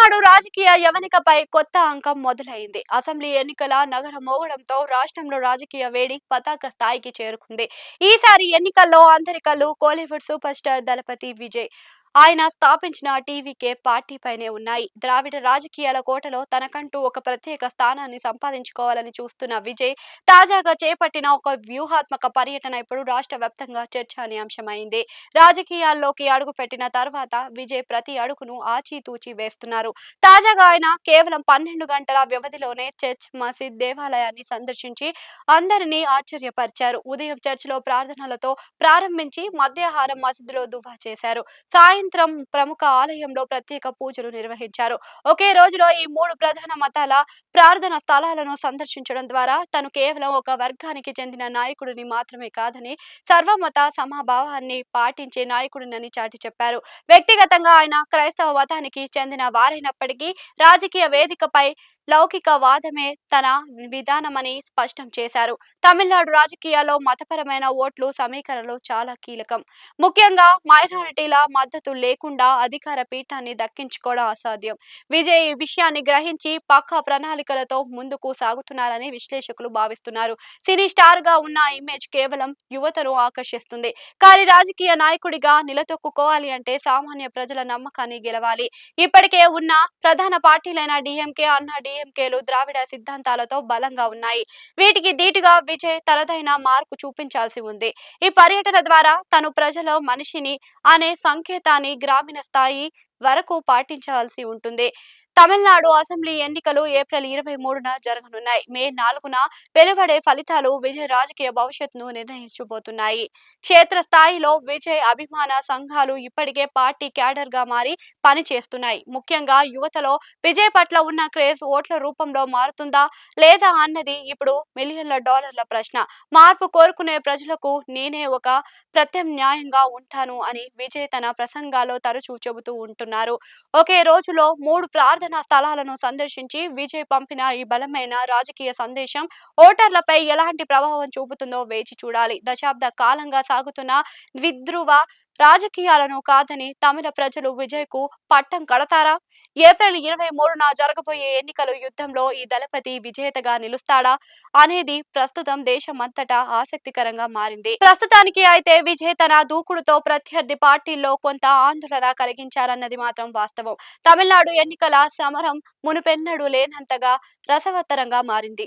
తమిళనాడు రాజకీయ యవనికపై కొత్త అంకం మొదలైంది. అసెంబ్లీ ఎన్నికల నగర మోగడంతో రాష్ట్రంలో రాజకీయ వేడి పతాక స్థాయికి చేరుకుంది. ఈసారి ఎన్నికల్లో అందరి కళ్ళు కోలీవుడ్ సూపర్ స్టార్ దళపతి విజయ్. ఆయన స్థాపించిన టీవీకే పార్టీపైనే ఉన్నాయి. ద్రావిడ రాజకీయాల కోటలో తనకంటూ ఒక ప్రత్యేక స్థానాన్ని సంపాదించుకోవాలని చూస్తున్న విజయ్ తాజాగా చేపట్టిన ఒక వ్యూహాత్మక పర్యటన ఇప్పుడు రాష్ట్ర వ్యాప్తంగా చర్చనీయాంశమైంది. రాజకీయాల్లోకి అడుగుపెట్టిన తర్వాత విజయ్ ప్రతి అడుగును ఆచితూచి వేస్తున్నారు. తాజాగా ఆయన కేవలం 12 గంటల వ్యవధిలోనే చర్చ్, మసీద్, దేవాలయాన్ని సందర్శించి అందరినీ ఆశ్చర్యపరిచారు. ఉదయం చర్చిలో ప్రార్థనలతో ప్రారంభించి మధ్యాహ్నం మసీదులో దువా చేశారు. సాయంత్రం ప్రముఖ ఆలయంలో ప్రత్యేక పూజలు నిర్వహించారు. ఒకే రోజులో ఈ 3 ప్రధాన మతాల ప్రార్థన స్థలాలను సందర్శించడం ద్వారా తను కేవలం ఒక వర్గానికి చెందిన నాయకుడిని మాత్రమే కాదని సర్వమత సమభావాన్ని పాటించే నాయకుడినని చాటి చెప్పారు. వ్యక్తిగతంగా ఆయన క్రైస్తవ మతానికి చెందిన వారైనప్పటికీ రాజకీయ వేదికపై లౌకికవాదమే తన విధానమని స్పష్టం చేశారు. తమిళనాడు రాజకీయాల్లో మతపరమైన ఓట్లు సమీకరణలు చాలా కీలకం. ముఖ్యంగా మైనారిటీల మద్దతు లేకుండా అధికార పీఠాన్ని దక్కించుకోవడం అసాధ్యం. విజయ్ ఈ విషయాన్ని గ్రహించి పక్కా ప్రణాళికలతో ముందుకు సాగుతున్నారని విశ్లేషకులు భావిస్తున్నారు. సినీ స్టార్ గా ఉన్న ఇమేజ్ కేవలం యువతను ఆకర్షిస్తుంది. కానీ రాజకీయ నాయకుడిగా నిలదొక్కుకోవాలి అంటే సామాన్య ప్రజల నమ్మకాన్ని గెలవాలి. ఇప్పటికే ఉన్న ప్రధాన పార్టీలైన డీఎంకే, అన్నా డీఎంకేలు ద్రావిడ సిద్ధాంతాలతో బలంగా ఉన్నాయి. వీటికి ధీటుగా విజయ్ తనదైన మార్కు చూపించాల్సి ఉంది. ఈ పర్యటన ద్వారా తను ప్రజల మనిషిని అనే సంకేతాన్ని గ్రామీణ స్థాయి వరకు పాటించాల్సి ఉంటుంది. తమిళనాడు అసెంబ్లీ ఎన్నికలు ఏప్రిల్ 23న జరగనున్నాయి. మే 4న వెలువడే ఫలితాలు విజయ్ రాజకీయ భవిష్యత్తును నిర్ణయించబోతున్నాయి. క్షేత్రస్థాయిలో విజయ్ అభిమాన సంఘాలు ఇప్పటికే పార్టీ క్యాడర్ గా మారి పనిచేస్తున్నాయి. ముఖ్యంగా యువతలో విజయ్ పట్ల ఉన్న క్రేజ్ ఓట్ల రూపంలో మారుతుందా లేదా అన్నది ఇప్పుడు మిలియన్ల డాలర్ల ప్రశ్న. మార్పు కోరుకునే ప్రజలకు నేనే ఒక ప్రత్యామ్నాయంగా ఉంటాను అని విజయ్ తన ప్రసంగాల్లో తరచూ చెబుతూ ఉంటున్నారు. ఒకే రోజులో 3 ప్రార్థనా స్థలాలను సందర్శించి విజయ్ పంపిన ఈ బలమైన రాజకీయ సందేశం ఓటర్లపై ఎలాంటి ప్రభావం చూపుతుందో వేచి చూడాలి. దశాబ్ద కాలంగా సాగుతున్న ద్విధ్రువ రాజకీయాలను కాదని తమిళ ప్రజలు విజయ్ కు పట్టం కడతారా? ఏప్రిల్ 23న జరగబోయే ఎన్నికల యుద్ధంలో ఈ దళపతి విజేతగా నిలుస్తాడా అనేది ప్రస్తుతం దేశమంతటా ఆసక్తికరంగా మారింది. ప్రస్తుతానికి అయితే విజయ్ తన దూకుడుతో ప్రత్యర్థి పార్టీల్లో కొంత ఆందోళన కలిగించారన్నది మాత్రం వాస్తవం. తమిళనాడు ఎన్నికల సమరం మునుపెన్నడూ లేనంతగా రసవత్తరంగా మారింది.